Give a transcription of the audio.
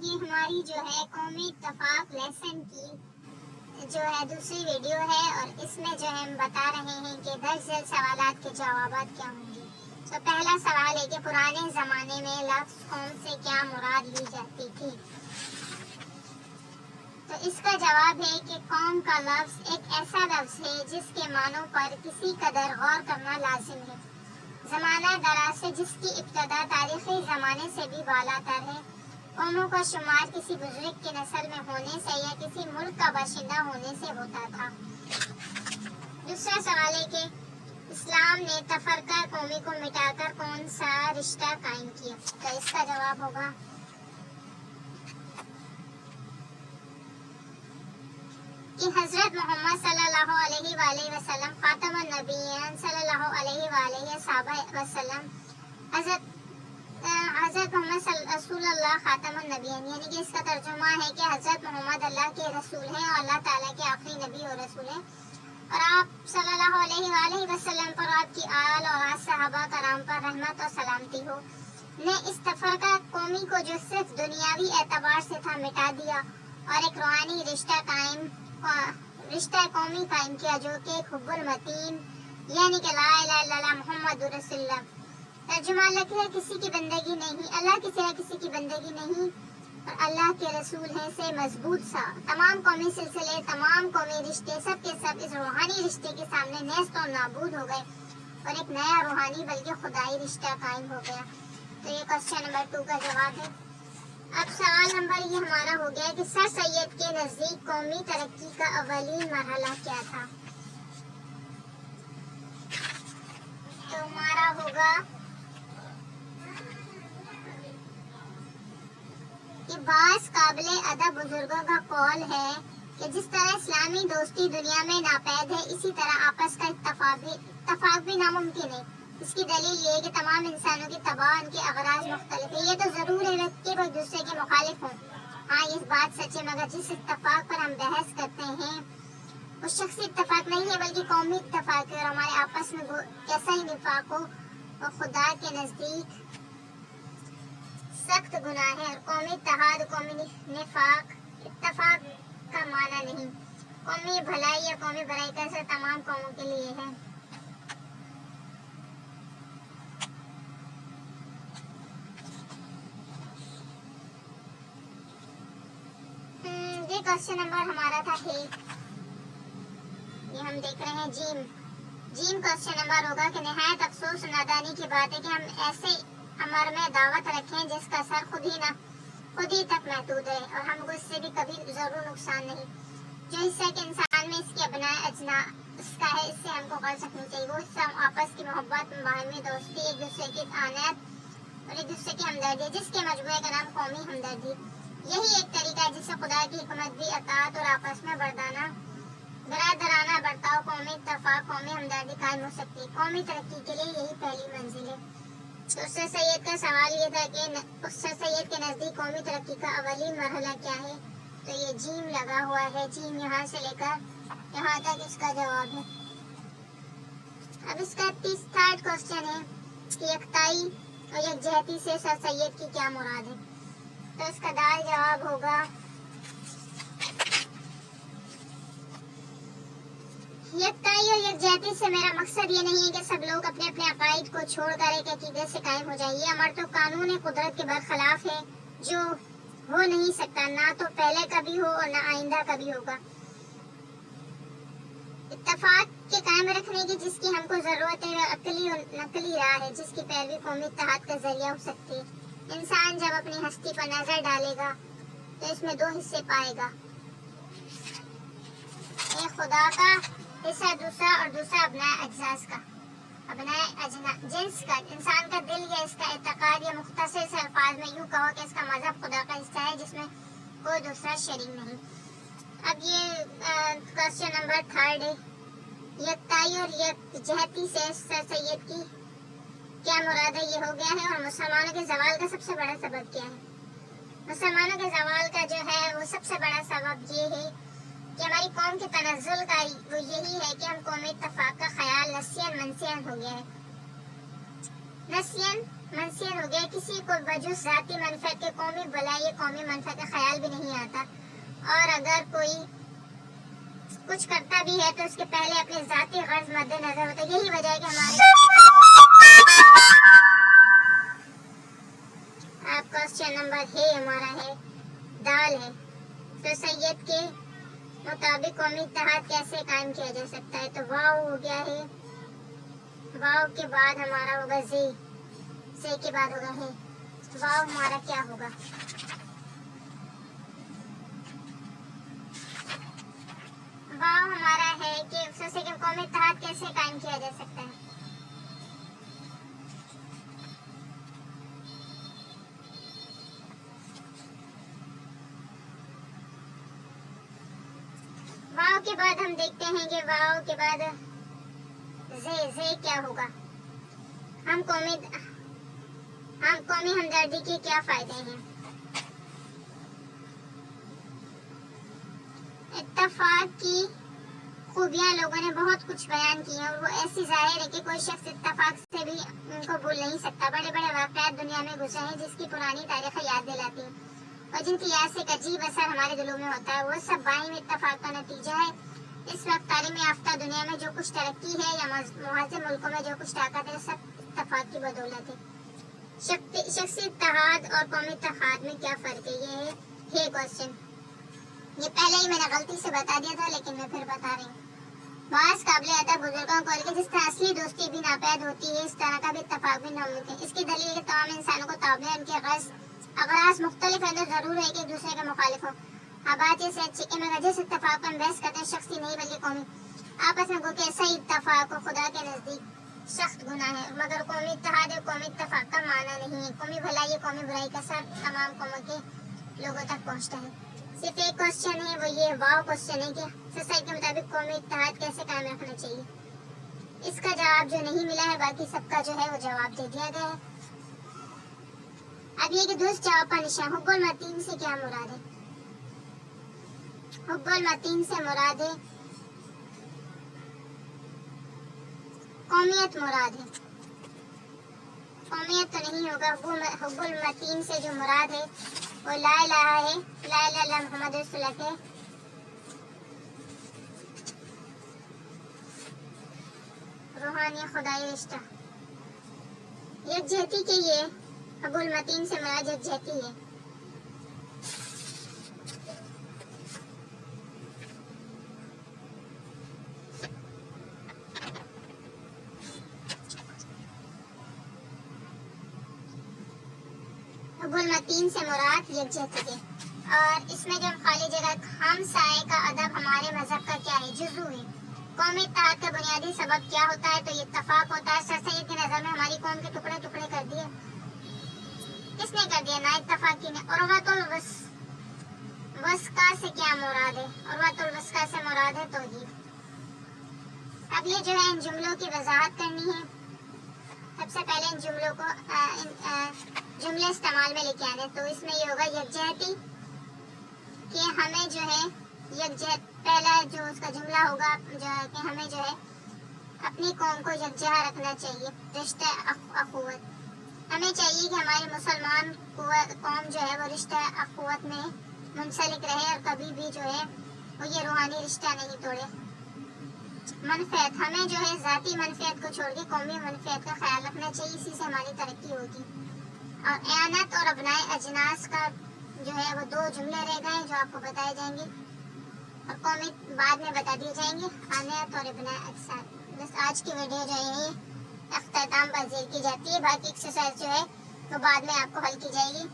یہ ہماری جو ہے قومی اتفاق لیسن کی جو ہے دوسری ویڈیو ہے، اور اس میں جو ہے ہم بتا رہے ہیں کہ 10 ذیل سوالات کے جوابات کیا ہوں گے۔ تو پہلا سوال ہے کہ پرانے زمانے میں لفظ قوم سے کیا مراد لی جاتی تھی؟ تو اس کا جواب ہے کہ قوم کا لفظ ایک ایسا لفظ ہے جس کے معنوں پر کسی قدر غور کرنا لازم ہے۔ زمانہ دراز سے جس کی ابتدا تاریخی زمانے سے بھی بالاتر ہے۔ قوموں کا شمار کسی بزرگ کی نسل میں ہونے سے یا کسی ملک کا باشندہ ہونے سے ہوتا تھا۔ دوسرا سوال ہے کہ اسلام نے تفرقہ قومی کو مٹا کر کون سا رشتہ قائم کیا؟ تو اس کا جواب ہوگا کہ حضرت محمد صلی اللہ علیہ وآلہ وسلم خاتم النبیین صلی اللہ علیہ وآلہ وسلم حضرت محمد رسول اللہ خاتم النبیین، یعنی کہ اس کا ترجمہ ہے کہ حضرت محمد اللہ کے رسول ہیں اور اللہ تعالیٰ کے آخری نبی اور رسول ہیں، اور آپ صلی اللہ علیہ وآلہ وسلم پر، آپ کی آل اور صحابہ کرام پر رحمت اور سلامتی ہو، نے اس تفرقہ قومی کو جو صرف دنیاوی اعتبار سے تھا مٹا دیا اور ایک روحانی رشتہ قومی قائم کیا جو کہ حب المتین، یعنی کہ لا الہ الا اللہ محمد رسول اللہ۔ ترجمہ اللہ ہے کسی کی بندگی نہیں، اللہ کے سوا کسی کی بندگی نہیں اور اللہ کے رسول ہیں سے مضبوط سا تمام قومی سلسلے، تمام قومی رشتے سب کے سب اس روحانی رشتے کے سامنے نیست و نابود ہو گئے اور ایک نیا روحانی بلکہ خدائی رشتہ قائم ہو گیا۔ تو یہ کوسچن نمبر 2 کا جواب ہے۔ اب سوال نمبر یہ ہمارا ہو گیا کہ سر سید کے نزدیک قومی ترقی کا اولین مرحلہ کیا تھا؟ تو ہمارا ہوگا کہ بعض قابل ادب بزرگوں کا قول ہے کہ جس طرح اسلامی دوستی دنیا میں ناپید ہے، اسی طرح آپس کا اتفاق بھی ناممکن ہے۔ اس کی دلیل یہ ہے کہ تمام انسانوں کی طبع ان کے اغراض مختلف ہیں۔ یہ تو ضرور ہے کہ وہ ایک دوسرے کے مخالف ہوں، ہاں یہ بات سچ ہے، مگر جس اتفاق پر ہم بحث کرتے ہیں وہ شخصی اتفاق نہیں ہے بلکہ قومی اتفاق ہے، اور ہمارے آپس میں کیسا ہی نفاق ہو وہ خدا کے نزدیک سخت گناہ ہے، اور قومی اتحاد، قومی نفاق اتفاق کا معنی نہیں۔ قومی بھلائی یا قومی برائی کا اثر تمام قوموں کے لیے ہے۔ یہ کوسچن نمبر ہمارا تھا ہے، یہ ہم دیکھ رہے ہیں جیم کوسچن نمبر ہوگا کہ نہایت افسوس و نادانی کی بات ہے کہ ہم ایسے امر میں دعوت رکھیں جس کا اثر خود ہی تک محدود ہے اور ہم کو اس سے بھی کبھی ضرور نقصان نہیں۔ جو حصہ کہ انسان میں اس کے ابناء اجناس کا ہے، اس سے ہم کو غرض رکھنی چاہیے۔ وہ حصہ آپس کی محبت، باہمی دوستی، ایک دوسرے کی اعانت اور ایک دوسرے کی ہمدردی، جس کے مجموعے کا نام قومی ہمدردی۔ یہی ایک طریقہ ہے جس سے خدا کی حکمت بھی اطاعت اور آپس میں برادرانہ برتاؤ، قومی اتفاق، قومی ہمدردی قائم ہو سکتی ہے۔ قومی ترقی کے لیے یہی پہلی منزل ہے۔ تو سر سید کا سوال یہ تھا کہ سر سید کے نزدیک قومی ترقی کا اولین مرحلہ کیا ہے؟ تو یہ جیم لگا ہوا ہے، جیم یہاں سے لے کر یہاں تک اس کا جواب ہے۔ اب اس کا 3rd کوسچن ہے کہ یکتائی اور یکجہتی سے سر سید کی کیا مراد ہے؟ تو اس کا دال جواب ہوگا یکتائی اور یکجہتی سے میرا مقصد یہ نہیں ہے کہ سب لوگ اپنے اپنے عقائد کو چھوڑ کر ایک عقیدے سے قائم ہو جائیں۔ یہ امر تو قانون قدرت کے برخلاف ہے جو ہو نہیں سکتا، نہ تو پہلے کبھی ہو اور نہ آئندہ کبھی ہوگا۔ اتفاق کے قائم رکھنے کی جس کی ہم کو ضرورت ہے، عقلی اور نقلی راہ ہے جس کی پیروی قومی اتحاد کا ذریعہ ہو سکتی ہے۔ انسان جب اپنی ہستی پر نظر ڈالے گا تو اس میں 2 حصے پائے گا، ایک خدا کا حصہ اور دوسرا ابناء جنس کا۔ انسان کا دل یا اس کا اعتقاد، یا مختصر سے الفاظ میں یوں کہو کہ اس کا مذہب خدا کا حصہ ہے جس میں کوئی دوسرا شریک نہیں۔ اب یہ کوسچن نمبر 3 ہے، یکتائی اور یکجہتی سے سر سید کی کیا مراد ہے؟ یہ ہو گیا ہے۔ اور مسلمانوں کے زوال کا سب سے بڑا سبب کیا ہے؟ مسلمانوں کے زوال کا جو ہے وہ سب سے بڑا سبب یہ ہے کہ ہماری قوم کے تنزل کا وہ یہی ہے کہ ہم قومی اتفاق کا خیال نسین منسین ہو گیا ہے۔ نسین منسیت ہو گیا، کسی کو بجز ذاتی منفعت کے قومی بھلائی قومی منفعت کا خیال بھی نہیں آتا، اور اگر کوئی کچھ کرتا بھی ہے تو اس کے پہلے اپنے ذاتی غرض مد نظر ہوتا ہے۔ یہی وجہ ہے کہ ہمارے آپ کوشچن نمبر ہمارا ہے دال ہے، تو سید کے مطابق قومی اتحاد کیسے قائم کیا جا سکتا ہے؟ تو واو ہو گیا ہے، واو کے بعد ہمارا ہوگا زی کے بعد ہوگا ہے، واو ہمارا کیا ہوگا؟ واو ہمارا ہے کہ قومی اتحاد کیسے قائم کیا جا سکتا ہے؟ واو کے بعد ہم دیکھتے ہیں کہ واو کے بعد زے کیا ہوگا؟ ہم قومی ہمدردی کے کیا فائدے ہیں؟ اتفاق کی خوبیاں لوگوں نے بہت کچھ بیان کی ہیں، اور وہ ایسی ظاہر ہے کہ کوئی شخص اتفاق سے بھی ان کو بھول نہیں سکتا۔ بڑے بڑے واقعات دنیا میں گزرے ہیں جس کی پرانی تاریخیں یاد دلاتی ہیں، اور جن کی یاد سے ایک عجیب اثر ہمارے دلوں میں ہوتا ہے، وہ سب باہمی اتفاق کا نتیجہ ہے۔ اس وقت تعلیم یافتہ دنیا میں جو کچھ ترقی ہے یا مہذب ملکوں میں جو کچھ طاقت ہے، سب اتفاق کی بدولت ہے۔ شخصی اتحاد اور قومی اتحاد میں کیا فرق ہے؟ یہ ہے کوشچن، یہ پہلے ہی میں نے غلطی سے بتا دیا تھا، لیکن میں پھر بتا رہی ہوں۔ بعض قابل ادب بزرگوں کو کہ جس طرح اصلی دوستی بھی ناپید ہوتی ہے، اس طرح کا بھی اتفاق بھی ناممکن ہے۔ اس کی دلیل ہے کہ تمام انسانوں کو تابع ان کے اغراض مختلف ہیں، تو ضرور ہے کہ ایک دوسرے کے مخالف ہوں۔ بات یہ اچھی کہ میں جس اتفاق پر بحث کرتے ہیں شخصی نہیں بلکہ قومی، آپس میں کوئی ایسا ہی اتفاق ہو خدا کے نزدیک سخت گناہ ہے، مگر قومی اتحاد اور قومی اتفاق کا معنی نہیں ہے۔ قومی بھلائی قومی برائی کا سب تمام قوموں کے لوگوں تک پہنچتا ہے۔ صرف ایک کوشچن ہے، وہ یہ واو کوشچن ہے کہ سوسائٹی کے مطابق قومی اتحاد کیسے قائم رکھنا چاہیے۔ اس کا جواب جو نہیں ملا ہے، باقی سب کا جو ہے وہ جواب دے دیا گیا ہے۔ اب یہ کہ درست جواب کا نشان حب المتین سے کیا مراد ہے؟ حب المتین سے مراد ہے قومیت مراد ہے، قومیت تو نہیں ہوگا۔ حب المتین سے جو مراد ہے وہ لا الہ ہے، لا الہ الا محمد رسول اللہ کے روحانی خدائی رشتہ یکجہتی کے، یہ حب المتین سے مراد یکجہتی ہے۔ حب المتین سے مراد یکجہتی ہے، اور اس میں جو خالی جگہ ہم سائے کا ادب ہمارے مذہب کا کیا ہے؟ جزو ہے۔ قومی اتحاد کا بنیادی سبب کیا ہوتا ہے؟ تو یہ اتفاق ہوتا ہے۔ سر سید کی نظر میں ہماری قوم کے ٹکڑے ٹکڑے کر دیے، کس نے کر دیا؟ نا اتفاقی نے۔ عروۃ الوثقیٰ سے کیا مراد ہے؟ عروۃ الوثقیٰ سے مراد ہے توحید۔ اب یہ جو ہے ان جملوں کی وضاحت کرنی ہے۔ سب سے پہلے ان جملوں کو جملے استعمال میں لے کے آنے، تو اس میں یہ ہوگا یکجہتی کہ ہمیں جو ہے پہلا جو اس کا جملہ ہوگا جو ہے کہ ہمیں جو ہے اپنی قوم کو یکجہت رکھنا چاہیے، رشتہ اخوت۔ ہمیں چاہیے کہ ہماری مسلمان قوم جو ہے وہ رشتہ اخوت میں منسلک رہے اور کبھی بھی جو ہے وہ یہ روحانی رشتہ نہیں توڑے۔ منفعت، ہمیں جو ہے ذاتی منفعت کو چھوڑ کے قومی منفعت کا خیال رکھنا چاہیے، اسی سے ہماری ترقی ہوگی۔ اور اعانت اور ابنائے اجناس کا جو ہے وہ دو جملے رہ گئے جو آپ کو بتائے جائیں گے، اور قومی بعد میں بتا دیے جائیں گے، اعانت اور ابنائے اجناس۔ بس آج کی ویڈیو جو ہے اختتام پذیر کی جاتی ہے، باقی ایکسرسائز جو ہے وہ بعد میں آپ کو حل کی جائے گی۔